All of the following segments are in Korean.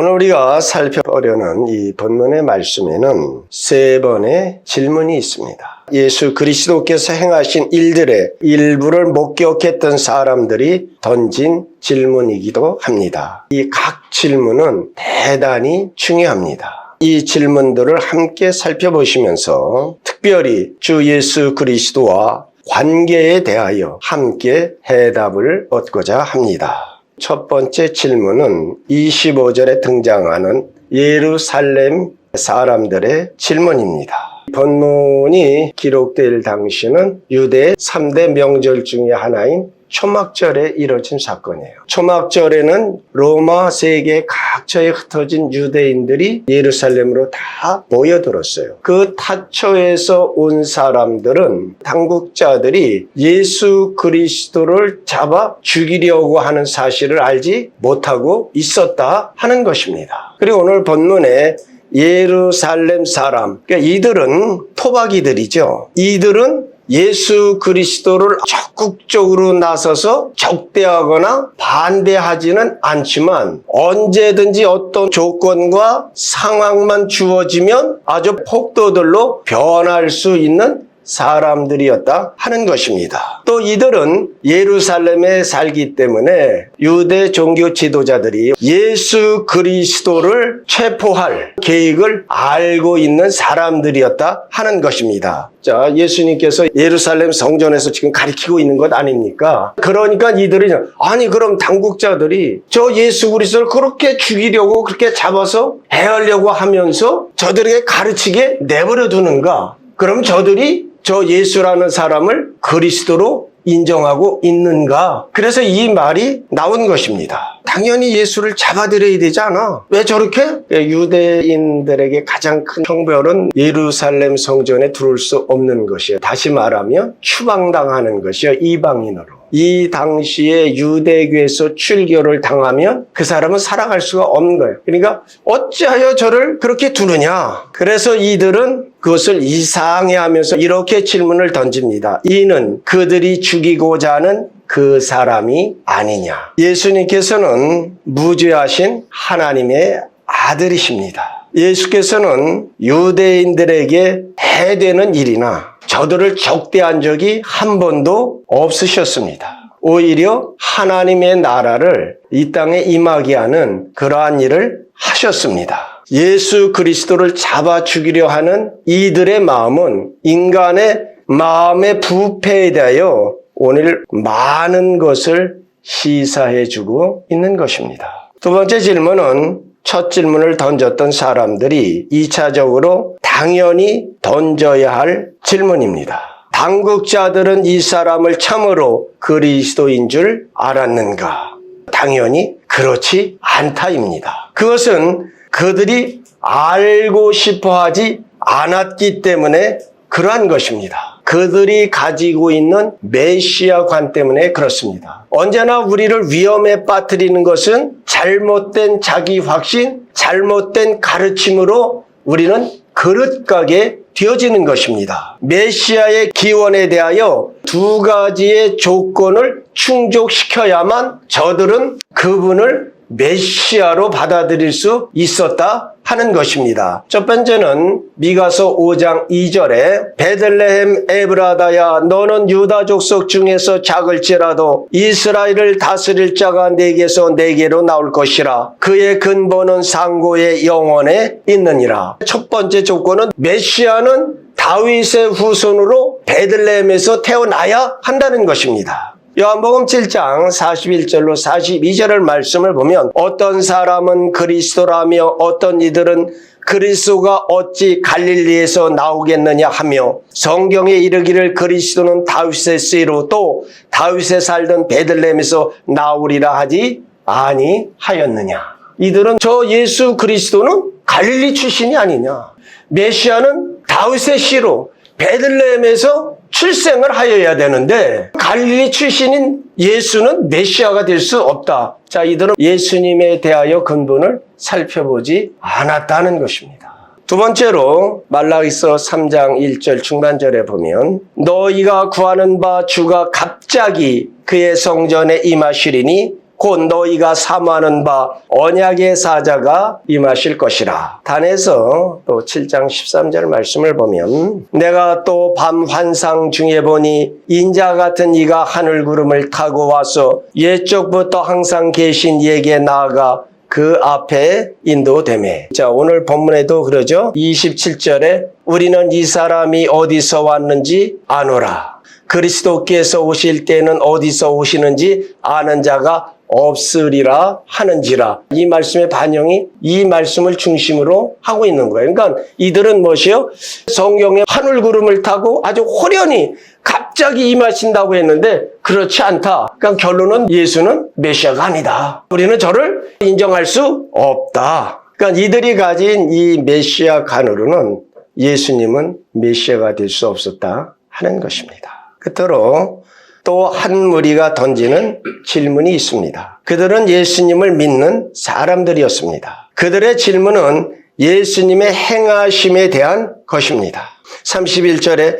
오늘 우리가 살펴보려는 이 본문의 말씀에는 세 번의 질문이 있습니다. 예수 그리스도께서 행하신 일들의 일부를 목격했던 사람들이 던진 질문이기도 합니다. 이 각 질문은 대단히 중요합니다. 이 질문들을 함께 살펴보시면서 특별히 주 예수 그리스도와 관계에 대하여 함께 해답을 얻고자 합니다. 첫 번째 질문은 25절에 등장하는 예루살렘 사람들의 질문입니다. 본문이 기록될 당시는 유대의 3대 명절 중에 하나인 초막절에 이뤄진 사건이에요. 초막절에는 로마 세계 각처에 흩어진 유대인들이 예루살렘으로 다 모여들었어요. 그 타초에서 온 사람들은 당국자들이 예수 그리스도를 잡아 죽이려고 하는 사실을 알지 못하고 있었다 하는 것입니다. 그리고 오늘 본문에 예루살렘 사람, 그러니까 이들은 토박이들이죠. 이들은 예수 그리스도를 적극적으로 나서서 적대하거나 반대하지는 않지만 언제든지 어떤 조건과 상황만 주어지면 아주 폭도들로 변할 수 있는 사람들이었다 하는 것입니다. 또 이들은 예루살렘에 살기 때문에 유대 종교 지도자들이 예수 그리스도를 체포할 계획을 알고 있는 사람들이었다 하는 것입니다. 자, 예수님께서 예루살렘 성전에서 지금 가리키고 있는 것 아닙니까? 그러니까 이들이 아니 그럼 당국자들이 저 예수 그리스도를 그렇게 죽이려고 그렇게 잡아서 해하려고 하면서 저들에게 가르치게 내버려 두는가? 그럼 저들이 저 예수라는 사람을 그리스도로 인정하고 있는가? 그래서 이 말이 나온 것입니다. 당연히 예수를 잡아들여야 되지 않아? 왜 저렇게? 유대인들에게 가장 큰 형벌은 예루살렘 성전에 들어올 수 없는 것이에요. 다시 말하면 추방당하는 것이에요. 이방인으로. 이 당시에 유대교에서 출교를 당하면 그 사람은 살아갈 수가 없는 거예요. 그러니까 어찌하여 저를 그렇게 두느냐? 그래서 이들은 그것을 이상해하면서 이렇게 질문을 던집니다. 이는 그들이 죽이고자 하는 그 사람이 아니냐? 예수님께서는 무죄하신 하나님의 아들이십니다. 예수께서는 유대인들에게 해되는 일이나 저들을 적대한 적이 한 번도 없으셨습니다. 오히려 하나님의 나라를 이 땅에 임하게 하는 그러한 일을 하셨습니다. 예수 그리스도를 잡아 죽이려 하는 이들의 마음은 인간의 마음의 부패에 대하여 오늘 많은 것을 시사해주고 있는 것입니다. 두 번째 질문은 첫 질문을 던졌던 사람들이 2차적으로 당연히 던져야 할 질문입니다. 당국자들은 이 사람을 참으로 그리스도인 줄 알았는가? 당연히 그렇지 않다입니다. 그것은 그들이 알고 싶어 하지 않았기 때문에 그러한 것입니다. 그들이 가지고 있는 메시아관 때문에 그렇습니다. 언제나 우리를 위험에 빠뜨리는 것은 잘못된 자기 확신, 잘못된 가르침으로 우리는 그릇가게 되어지는 것입니다. 메시아의 기원에 대하여 두 가지의 조건을 충족시켜야만 저들은 그분을 메시아로 받아들일 수 있었다 하는 것입니다. 첫 번째는 미가서 5장 2절에 베들레헴 에브라다야 너는 유다 족속 중에서 작을지라도 이스라엘을 다스릴 자가 내게서 내게로 나올 것이라. 그의 근본은 상고의 영원에 있느니라. 첫 번째 조건은 메시아는 다윗의 후손으로 베들레헴에서 태어나야 한다는 것입니다. 요한복음 7장 41절로 42절의 말씀을 보면 어떤 사람은 그리스도라며 어떤 이들은 그리스도가 어찌 갈릴리에서 나오겠느냐 하며 성경에 이르기를 그리스도는 다윗의 씨로 또 다윗에 살던 베들레헴에서 나오리라 하지 아니하였느냐. 이들은 저 예수 그리스도는 갈릴리 출신이 아니냐. 메시아는 다윗의 씨로 베들레헴에서 출생을 하여야 되는데 갈릴리 출신인 예수는 메시아가 될 수 없다. 자, 이들은 예수님에 대하여 근본을 살펴보지 않았다는 것입니다. 두 번째로 말라기서 3장 1절 중반절에 보면 너희가 구하는 바 주가 갑자기 그의 성전에 임하시리니 곧 너희가 사모하는 바 언약의 사자가 임하실 것이라. 단에서 또 7장 13절 말씀을 보면 내가 또 밤 환상 중에 보니 인자 같은 이가 하늘 구름을 타고 와서 옛적부터 항상 계신 이에게 나아가 그 앞에 인도되매. 자, 오늘 본문에도 그러죠. 27절에 우리는 이 사람이 어디서 왔는지 아노라. 그리스도께서 오실 때는 어디서 오시는지 아는 자가 없으리라 하는지라. 이 말씀의 반영이 이 말씀을 중심으로 하고 있는 거예요. 그러니까 이들은 무엇이요? 성경에 하늘 구름을 타고 아주 호련히 갑자기 임하신다고 했는데 그렇지 않다. 그러니까 결론은 예수는 메시아가 아니다. 우리는 저를 인정할 수 없다. 그러니까 이들이 가진 이 메시아 간으로는 예수님은 메시아가 될 수 없었다 하는 것입니다. 끝으로 또 한 무리가 던지는 질문이 있습니다. 그들은 예수님을 믿는 사람들이었습니다. 그들의 질문은 예수님의 행하심에 대한 것입니다. 31절에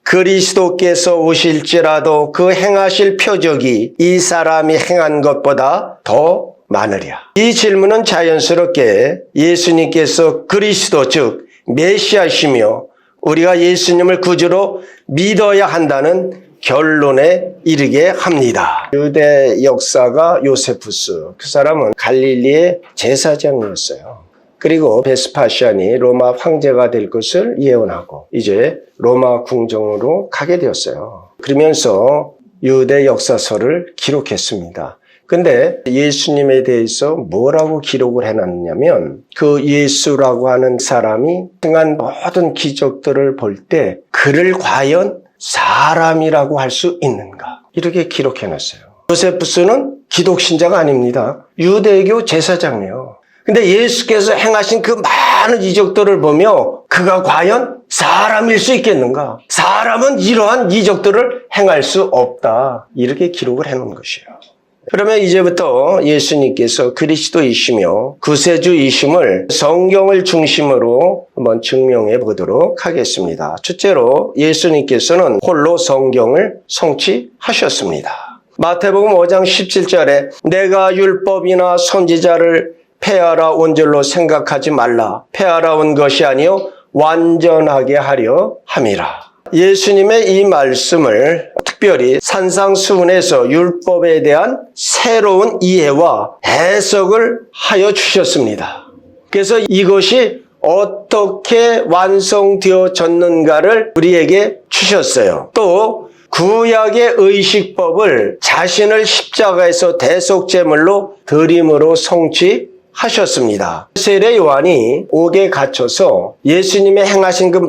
그리스도께서 오실지라도 그 행하실 표적이 이 사람이 행한 것보다 더 많으랴. 이 질문은 자연스럽게 예수님께서 그리스도 즉 메시아시며 우리가 예수님을 구주로 믿어야 한다는 결론에 이르게 합니다. 유대 역사가 요세푸스, 그 사람은 갈릴리의 제사장이었어요. 그리고 베스파시안이 로마 황제가 될 것을 예언하고 이제 로마 궁정으로 가게 되었어요. 그러면서 유대 역사서를 기록했습니다. 근데 예수님에 대해서 뭐라고 기록을 해놨냐면 그 예수라고 하는 사람이 행한 모든 기적들을 볼 때 그를 과연 사람이라고 할 수 있는가? 이렇게 기록해놨어요. 요세푸스는 기독신자가 아닙니다. 유대교 제사장이에요. 근데 예수께서 행하신 그 많은 이적들을 보며 그가 과연 사람일 수 있겠는가? 사람은 이러한 이적들을 행할 수 없다. 이렇게 기록을 해놓은 것이에요. 그러면 이제부터 예수님께서 그리스도이시며 구세주이심을 성경을 중심으로 한번 증명해 보도록 하겠습니다. 첫째로 예수님께서는 홀로 성경을 성취하셨습니다. 마태복음 5장 17절에 내가 율법이나 선지자를 폐하라 온 줄로 생각하지 말라. 폐하라 온 것이 아니요 완전하게 하려 함이라. 예수님의 이 말씀을 특별히 산상수훈에서 율법에 대한 새로운 이해와 해석을 하여 주셨습니다. 그래서 이것이 어떻게 완성되어졌는가를 우리에게 주셨어요. 또 구약의 의식법을 자신을 십자가에서 대속제물로 드림으로 성취하셨습니다. 세례 요한이 옥에 갇혀서 예수님의 행하신 그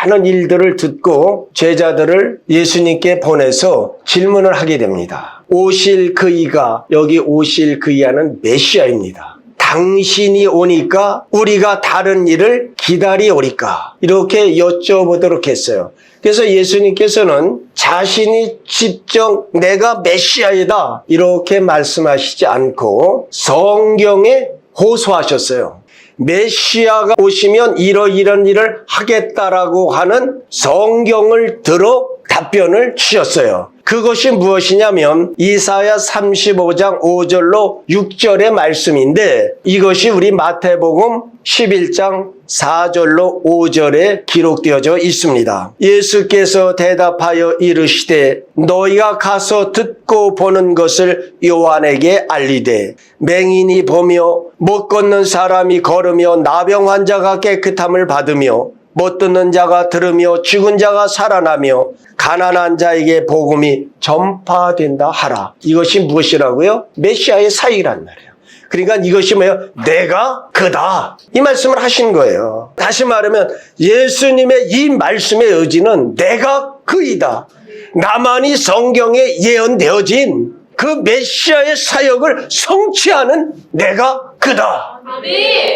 많은 일들을 듣고 제자들을 예수님께 보내서 질문을 하게 됩니다. 오실 그이가, 여기 오실 그이야는 메시아입니다. 당신이 오니까 우리가 다른 일을 기다리오리까? 이렇게 여쭤보도록 했어요. 그래서 예수님께서는 자신이 직접 내가 메시아이다 이렇게 말씀하시지 않고 성경에 호소하셨어요. 메시아가 오시면 이런 일을 하겠다라고 하는 성경을 들어 답변을 주셨어요. 그것이 무엇이냐면 이사야 35장 5절로 6절의 말씀인데 이것이 우리 마태복음 11장 4절로 5절에 기록되어져 있습니다. 예수께서 대답하여 이르시되 너희가 가서 듣고 보는 것을 요한에게 알리되 맹인이 보며 못 걷는 사람이 걸으며 나병 환자가 깨끗함을 받으며 못 듣는 자가 들으며 죽은 자가 살아나며 가난한 자에게 복음이 전파된다 하라. 이것이 무엇이라고요? 메시아의 사역이란 말이에요. 그러니까 이것이 뭐예요? 내가 그다. 이 말씀을 하신 거예요. 다시 말하면 예수님의 이 말씀의 의지는 내가 그이다. 나만이 성경에 예언되어진 그 메시아의 사역을 성취하는 내가 그다.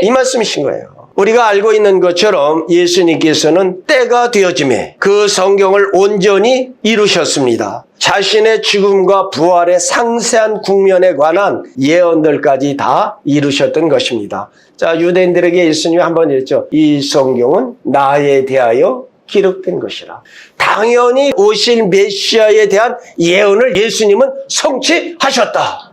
이 말씀이신 거예요. 우리가 알고 있는 것처럼 예수님께서는 때가 되어짐에 그 성경을 온전히 이루셨습니다. 자신의 죽음과 부활의 상세한 국면에 관한 예언들까지 다 이루셨던 것입니다. 자, 유대인들에게 예수님이 한번 했죠. 이 성경은 나에 대하여 기록된 것이라. 당연히 오실 메시아에 대한 예언을 예수님은 성취하셨다.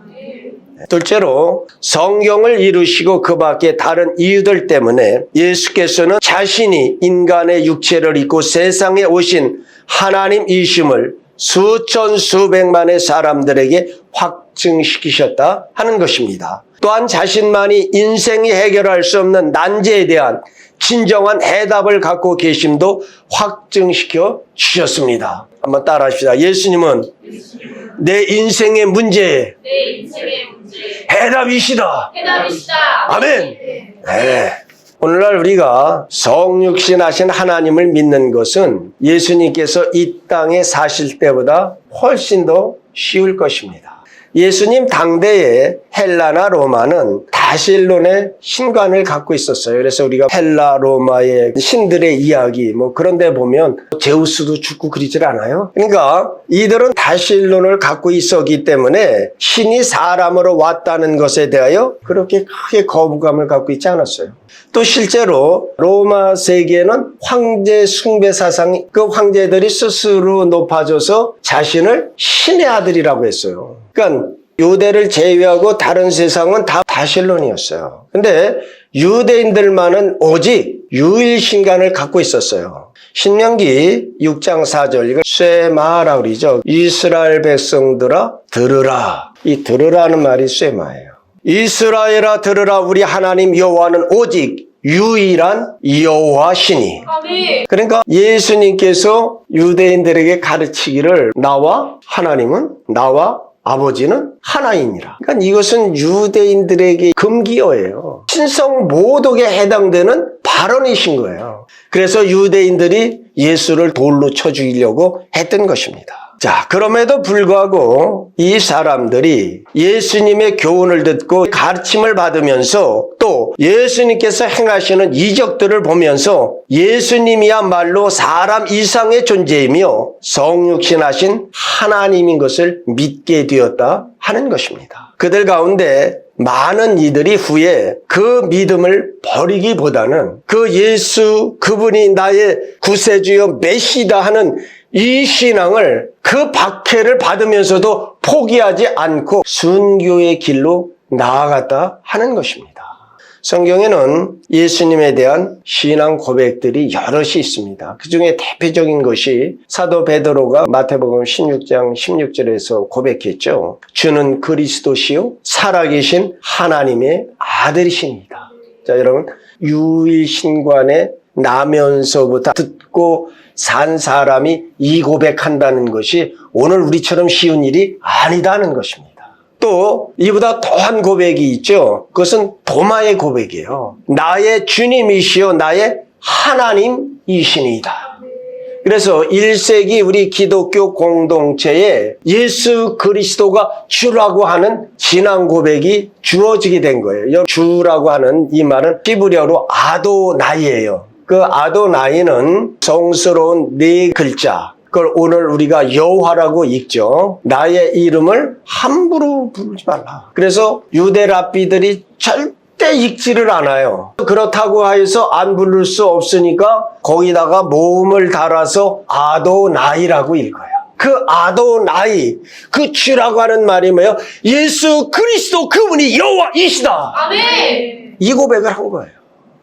둘째로 성경을 이루시고 그 밖에 다른 이유들 때문에 예수께서는 자신이 인간의 육체를 입고 세상에 오신 하나님이심을 수천 수백만의 사람들에게 확증시키셨다 하는 것입니다. 또한 자신만이 인생이 해결할 수 없는 난제에 대한 진정한 해답을 갖고 계심도 확증시켜 주셨습니다. 한번 따라합시다. 예수님은 내 인생의 문제에 해답이시다. 아멘. 네. 오늘날 우리가 성육신하신 하나님을 믿는 것은 예수님께서 이 땅에 사실 때보다 훨씬 더 쉬울 것입니다. 예수님 당대에 헬라나 로마는 다실론의 신관을 갖고 있었어요. 그래서 우리가 헬라, 로마의 신들의 이야기 그런 데 보면 제우스도 죽고 그러질 않아요. 그러니까 이들은 다실론을 갖고 있었기 때문에 신이 사람으로 왔다는 것에 대하여 그렇게 크게 거부감을 갖고 있지 않았어요. 또 실제로 로마 세계는 황제 숭배 사상이 그 황제들이 스스로 높아져서 자신을 신의 아들이라고 했어요. 그러니까 유대를 제외하고 다른 세상은 다 다실론이었어요. 근데 유대인들만은 오직 유일신간을 갖고 있었어요. 신명기 6장 4절 이걸 쇠마라고 그러죠. 이스라엘 백성들아 들으라. 이 들으라는 말이 쇠마예요. 이스라엘아 들으라. 우리 하나님 여호와는 오직 유일한 여호와시니. 그러니까 예수님께서 유대인들에게 가르치기를 나와 하나님은 나와 아버지는 하나이니라. 그러니까 이것은 유대인들에게 금기어예요. 신성 모독에 해당되는 발언이신 거예요. 그래서 유대인들이 예수를 돌로 쳐 죽이려고 했던 것입니다. 자, 그럼에도 불구하고 이 사람들이 예수님의 교훈을 듣고 가르침을 받으면서 또 예수님께서 행하시는 이적들을 보면서 예수님이야말로 사람 이상의 존재이며 성육신하신 하나님인 것을 믿게 되었다 하는 것입니다. 그들 가운데 많은 이들이 후에 그 믿음을 버리기보다는 그 예수 그분이 나의 구세주여 메시다 하는 이 신앙을 그 박해를 받으면서도 포기하지 않고 순교의 길로 나아갔다 하는 것입니다. 성경에는 예수님에 대한 신앙 고백들이 여럿이 있습니다. 그 중에 대표적인 것이 사도 베드로가 마태복음 16장 16절에서 고백했죠. 주는 그리스도시요 살아계신 하나님의 아들이십니다. 자, 여러분 유일신관에 나면서부터 듣고 산 사람이 이 고백한다는 것이 오늘 우리처럼 쉬운 일이 아니다는 것입니다. 또 이보다 더한 고백이 있죠. 그것은 도마의 고백이에요. 나의 주님이시여 나의 하나님이시니이다. 그래서 1세기 우리 기독교 공동체에 예수 그리스도가 주라고 하는 신앙 고백이 주어지게 된 거예요. 주라고 하는 이 말은 히브리어로 아도나이예요. 그 아도나이는 성스러운 네 글자, 그걸 오늘 우리가 여호와라고 읽죠. 나의 이름을 함부로 부르지 말라. 그래서 유대 랍비들이 절대 읽지를 않아요. 그렇다고 해서 안 부를 수 없으니까 거기다가 모음을 달아서 아도나이라고 읽어요. 그 아도나이, 그 주라고 하는 말이 뭐예요? 예수 그리스도 그분이 여호와이시다. 아멘. 이 고백을 한 거예요.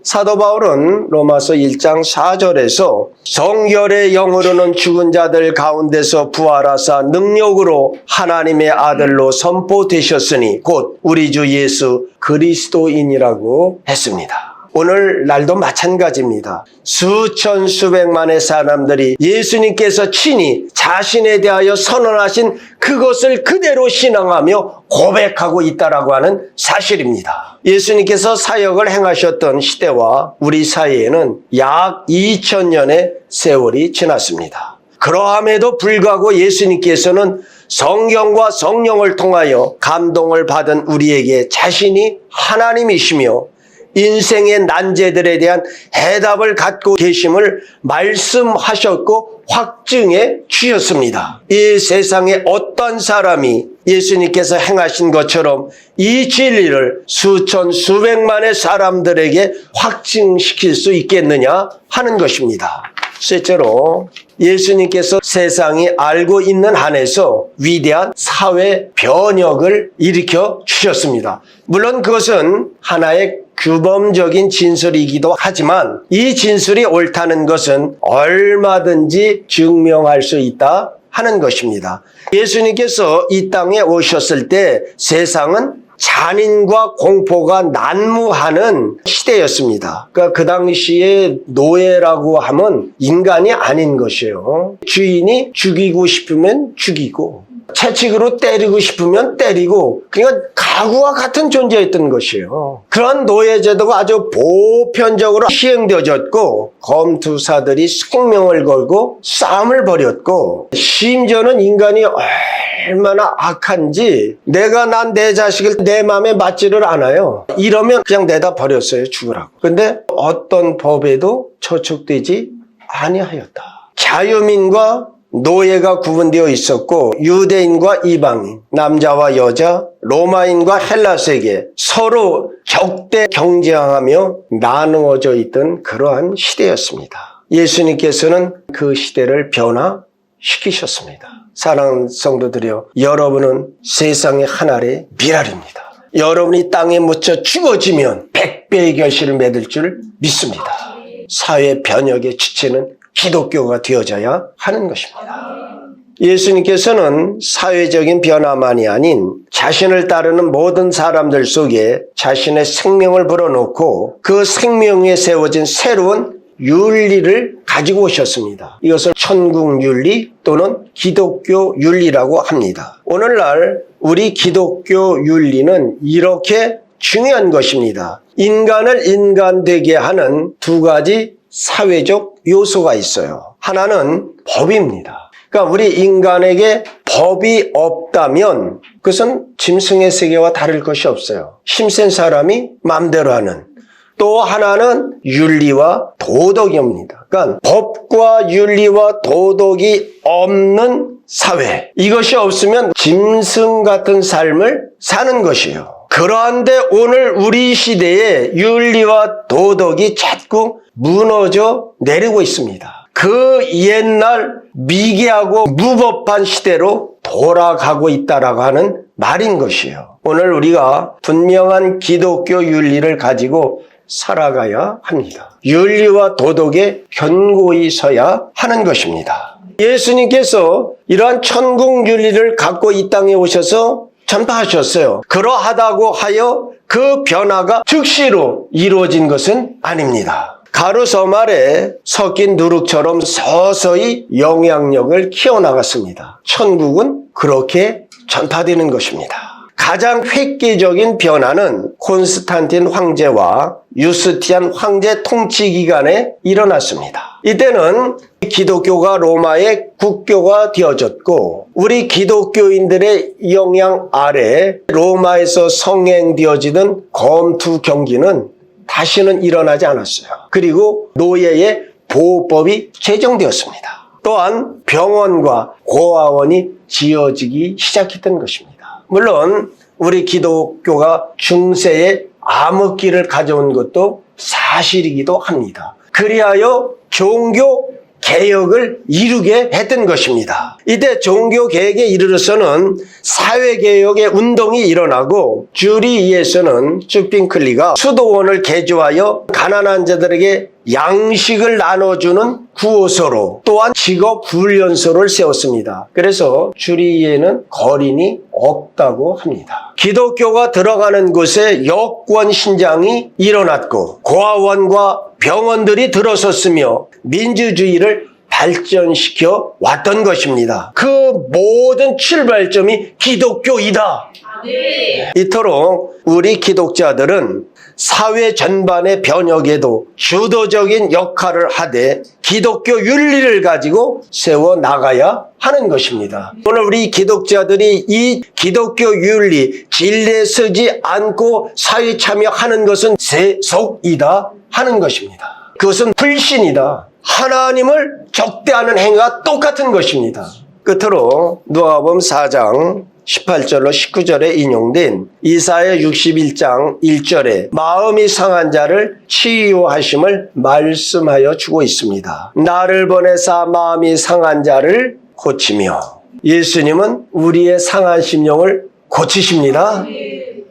사도 바울은 로마서 1장 4절에서 성결의 영으로는 죽은 자들 가운데서 부활하사 능력으로 하나님의 아들로 선포되셨으니 곧 우리 주 예수 그리스도인이라고 했습니다. 오늘 날도 마찬가지입니다. 수천 수백만의 사람들이 예수님께서 친히 자신에 대하여 선언하신 그것을 그대로 신앙하며 고백하고 있다라고 하는 사실입니다. 예수님께서 사역을 행하셨던 시대와 우리 사이에는 약 2000년의 세월이 지났습니다. 그러함에도 불구하고 예수님께서는 성경과 성령을 통하여 감동을 받은 우리에게 자신이 하나님이시며 인생의 난제들에 대한 해답을 갖고 계심을 말씀하셨고 확증해 주셨습니다. 이 세상에 어떤 사람이 예수님께서 행하신 것처럼 이 진리를 수천 수백만의 사람들에게 확증시킬 수 있겠느냐 하는 것입니다. 셋째로 예수님께서 세상이 알고 있는 한에서 위대한 사회 변혁을 일으켜 주셨습니다. 물론 그것은 하나의 규범적인 진술이기도 하지만 이 진술이 옳다는 것은 얼마든지 증명할 수 있다 하는 것입니다. 예수님께서 이 땅에 오셨을 때 세상은 잔인과 공포가 난무하는 시대였습니다. 그러니까 그 당시에 노예라고 하면 인간이 아닌 것이에요. 주인이 죽이고 싶으면 죽이고 채찍으로 때리고 싶으면 때리고 그러니까 가구와 같은 존재였던 것이에요. 그런 노예제도가 아주 보편적으로 시행되어졌고 검투사들이 생명을 걸고 싸움을 벌였고 심지어는 인간이 얼마나 악한지 내가 난 내 자식을 내 마음에 맞지를 않아요. 이러면 그냥 내다 버렸어요. 죽으라고. 근데 어떤 법에도 저촉되지 아니하였다. 자유민과 노예가 구분되어 있었고 유대인과 이방인, 남자와 여자, 로마인과 헬라세계 서로 적대 경쟁하며 나누어져 있던 그러한 시대였습니다. 예수님께서는 그 시대를 변화시키셨습니다. 사랑하는 성도들이여, 여러분은 세상의 하나의 미랄입니다. 여러분이 땅에 묻혀 죽어지면 100배의 결실을 맺을 줄 믿습니다. 사회 변혁의 주체는 기독교가 되어져야 하는 것입니다. 예수님께서는 사회적인 변화만이 아닌 자신을 따르는 모든 사람들 속에 자신의 생명을 불어넣고 그 생명 위에 세워진 새로운 윤리를 가지고 오셨습니다. 이것을 천국윤리 또는 기독교 윤리라고 합니다. 오늘날 우리 기독교 윤리는 이렇게 중요한 것입니다. 인간을 인간되게 하는 두 가지 사회적 요소가 있어요. 하나는 법입니다. 그러니까 우리 인간에게 법이 없다면 그것은 짐승의 세계와 다를 것이 없어요. 힘센 사람이 마음대로 하는. 또 하나는 윤리와 도덕입니다. 그러니까 법과 윤리와 도덕이 없는 사회. 이것이 없으면 짐승 같은 삶을 사는 것이에요. 그런데 오늘 우리 시대에 윤리와 도덕이 자꾸 무너져 내리고 있습니다. 그 옛날 미개하고 무법한 시대로 돌아가고 있다라고 하는 말인 것이에요. 오늘 우리가 분명한 기독교 윤리를 가지고 살아가야 합니다. 윤리와 도덕에 견고히 서야 하는 것입니다. 예수님께서 이러한 천국 윤리를 갖고 이 땅에 오셔서 전파하셨어요. 그러하다고 하여 그 변화가 즉시로 이루어진 것은 아닙니다. 가루서말에 섞인 누룩처럼 서서히 영향력을 키워나갔습니다. 천국은 그렇게 전파되는 것입니다. 가장 획기적인 변화는 콘스탄틴 황제와 유스티안 황제 통치 기간에 일어났습니다. 이때는 기독교가 로마의 국교가 되어졌고 우리 기독교인들의 영향 아래 로마에서 성행되어지던 검투 경기는 다시는 일어나지 않았어요. 그리고 노예의 보호법이 제정되었습니다. 또한 병원과 고아원이 지어지기 시작했던 것입니다. 물론 우리 기독교가 중세에 암흑기를 가져온 것도 사실이기도 합니다. 그리하여 종교 개혁을 이루게 했던 것입니다. 이때 종교 개혁에 이르러서는 사회개혁의 운동이 일어나고 주리에서는 쭈핑클리가 수도원을 개조하여 가난한 자들에게 양식을 나눠주는 구호소로 또한 직업훈련소를 세웠습니다. 그래서 주리에는 거린이 없다고 합니다. 기독교가 들어가는 곳에 여권 신장이 일어났고 고아원과 병원들이 들어섰으며 민주주의를 발전시켜 왔던 것입니다. 그 모든 출발점이 기독교이다. 이토록 우리 기독자들은 사회 전반의 변혁에도 주도적인 역할을 하되 기독교 윤리를 가지고 세워나가야 하는 것입니다. 오늘 우리 기독자들이 이 기독교 윤리, 진리에 서지 않고 사회 참여하는 것은 세속이다 하는 것입니다. 그것은 불신이다. 하나님을 적대하는 행위가 똑같은 것입니다. 끝으로 누가복음 4장 18절로 19절에 인용된 이사야 61장 1절에 마음이 상한 자를 치유하심을 말씀하여 주고 있습니다. 나를 보내사 마음이 상한 자를 고치며, 예수님은 우리의 상한 심령을 고치십니다.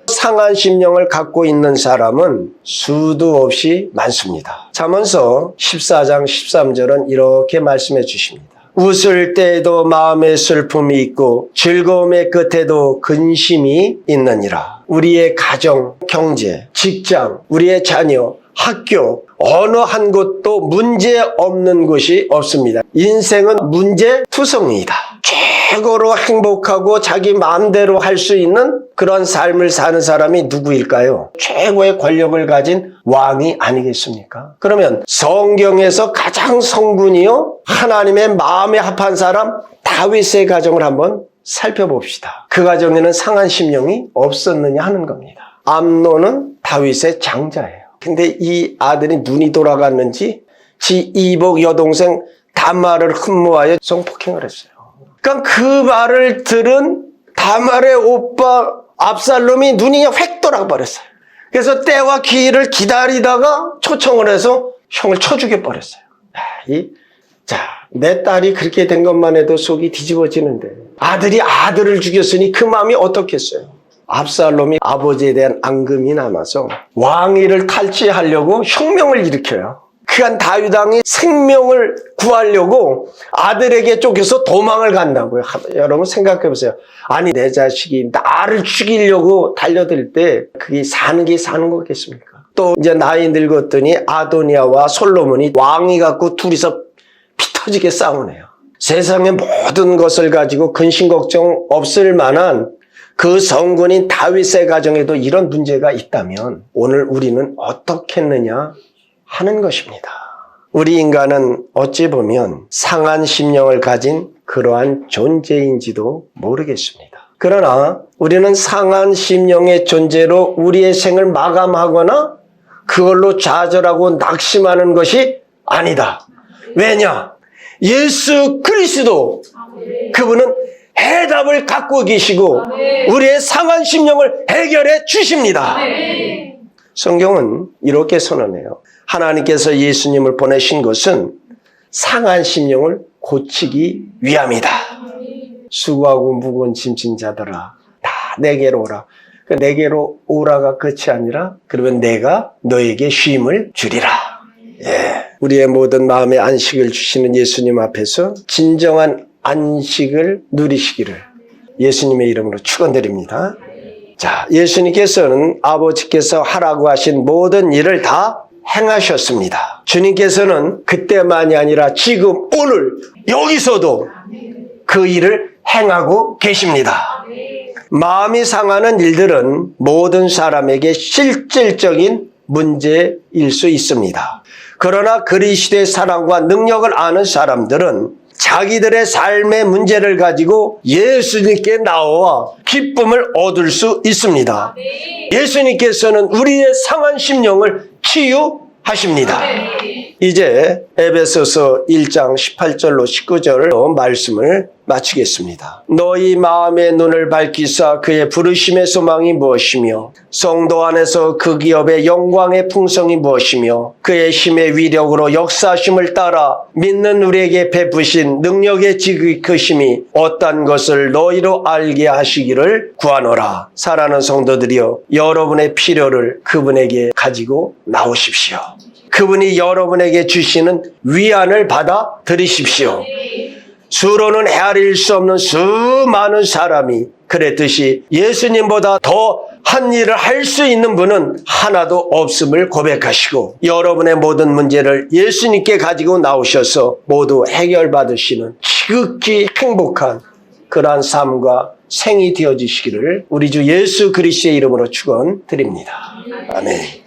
상한 심령을 갖고 있는 사람은 수도 없이 많습니다. 잠언서 14장 13절은 이렇게 말씀해 주십니다. 웃을 때에도 마음에 슬픔이 있고 즐거움의 끝에도 근심이 있느니라. 우리의 가정, 경제, 직장, 우리의 자녀, 학교, 어느 한 곳도 문제 없는 곳이 없습니다. 인생은 문제투성이다. 최고로 행복하고 자기 마음대로 할 수 있는 그런 삶을 사는 사람이 누구일까요? 최고의 권력을 가진 왕이 아니겠습니까? 그러면 성경에서 가장 성군이요 하나님의 마음에 합한 사람 다윗의 가정을 한번 살펴봅시다. 그 가정에는 상한 심령이 없었느냐 하는 겁니다. 암논은 다윗의 장자예요. 근데 이 아들이 눈이 돌아갔는지 지 이복 여동생 다말을 흠모하여 성폭행을 했어요. 그러니까 그 말을 들은 다말의 오빠 압살롬이 눈이 획 돌아버렸어요. 그래서 때와 기회를 기다리다가 초청을 해서 형을 쳐 죽여버렸어요. 내 딸이 그렇게 된 것만 해도 속이 뒤집어지는데 아들이 아들을 죽였으니 그 마음이 어떻겠어요? 압살롬이 아버지에 대한 앙금이 남아서 왕위를 탈취하려고 혁명을 일으켜요. 그간 다윗 왕이 생명을 구하려고 아들에게 쫓겨서 도망을 간다고요. 여러분 생각해 보세요. 아니 내 자식이 나를 죽이려고 달려들 때 그게 사는 게 사는 거겠습니까? 또 이제 나이 늙었더니 아도니아와 솔로몬이 왕위 갖고 둘이서 피 터지게 싸우네요. 세상의 모든 것을 가지고 근심 걱정 없을 만한 그 성군인 다윗의 가정에도 이런 문제가 있다면 오늘 우리는 어떻게 했느냐 하는 것입니다. 우리 인간은 어찌 보면 상한 심령을 가진 그러한 존재인지도 모르겠습니다. 그러나 우리는 상한 심령의 존재로 우리의 생을 마감하거나 그걸로 좌절하고 낙심하는 것이 아니다. 왜냐? 예수 그리스도 그분은 해답을 갖고 계시고 우리의 상한 심령을 해결해 주십니다. 성경은 이렇게 선언해요. 하나님께서 예수님을 보내신 것은 상한 심령을 고치기 위함이다. 수고하고 무거운 짐진 자들아 다 내게로 오라. 내게로 오라가 끝이 아니라 그러면 내가 너에게 쉼을 주리라. 우리의 모든 마음의 안식을 주시는 예수님 앞에서 진정한 안식을 누리시기를 예수님의 이름으로 축원드립니다. 자, 예수님께서는 아버지께서 하라고 하신 모든 일을 다 행하셨습니다. 주님께서는 그때만이 아니라 지금 오늘 여기서도 그 일을 행하고 계십니다. 마음이 상하는 일들은 모든 사람에게 실질적인 문제일 수 있습니다. 그러나 그리스도의 사랑과 능력을 아는 사람들은 자기들의 삶의 문제를 가지고 예수님께 나와 기쁨을 얻을 수 있습니다. 예수님께서는 우리의 상한 심령을 치유하십니다. 이제 에베소서 1장 18절로 19절로 말씀을 마치겠습니다. 너희 마음의 눈을 밝히사 그의 부르심의 소망이 무엇이며 성도 안에서 그 기업의 영광의 풍성이 무엇이며 그의 힘의 위력으로 역사하심을 따라 믿는 우리에게 베푸신 능력의 지극히심이 어떤 것을 너희로 알게 하시기를 구하노라. 사랑하는 성도들이여, 여러분의 필요를 그분에게 가지고 나오십시오. 그분이 여러분에게 주시는 위안을 받아 들이십시오. 수로는 헤아릴 수 없는 수많은 사람이 그랬듯이 예수님보다 더 한 일을 할 수 있는 분은 하나도 없음을 고백하시고 여러분의 모든 문제를 예수님께 가지고 나오셔서 모두 해결받으시는 지극히 행복한 그러한 삶과 생이 되어지시기를 우리 주 예수 그리스도의 이름으로 축원드립니다. 아멘.